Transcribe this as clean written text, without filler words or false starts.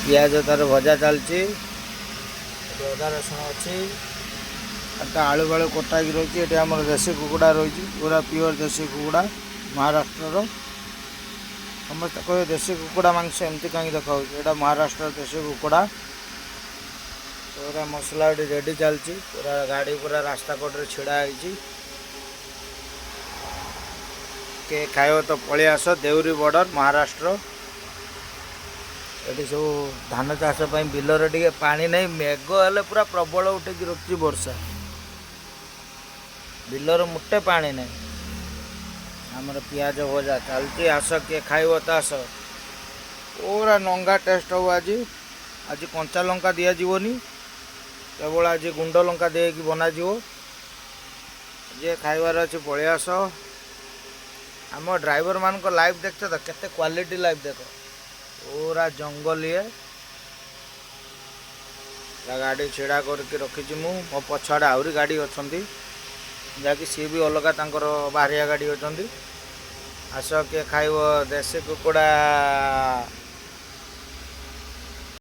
पियाज तार भजा चलती अदा रसुण अच्छी आलू बालू कटा रही है। आम देशी कुकुड़ा रही पूरा प्योर देशी कुकुड़ा महाराष्ट्र समस्त कहे देशी कुकुड़ा मांस एमती कहीं देखा यहाँ महाराष्ट्र देशी कुकुड़ा पूरा मसला रेडी चलती पूरा गाड़ी पूरा रास्ता कड़े छिड़ा के खाइब तो पलि आस देउरी बॉर्डर महाराष्ट्र ये सब धान चाष बिलर टे पानी नहीं मेघ हेल्ले पूरा प्रबल उठे रखी वर्षा बिलर मुटे पानी नहीं आमर पियाज भजा चलती आस किए खाइब तो आस पूरा नंगा टेस्ट हो। आज आज कंचा लंका दि जावनी केवल आज गुंड लंका दे बना जे खाइबार अच्छे पलि आस। आम ड्राइवर मान को लाइफ देखते तो केते क्वालिटी लाइफ देख पूरा जंगल ये गाड़ी छिड़ा करके रखी मु मो पछाड़े आहरी गाड़ी अच्छा जहाँकि सी भी अलग तांकर बाहरिया गाड़ी अच्छा आस किए खाइब देशी कुकुड़ा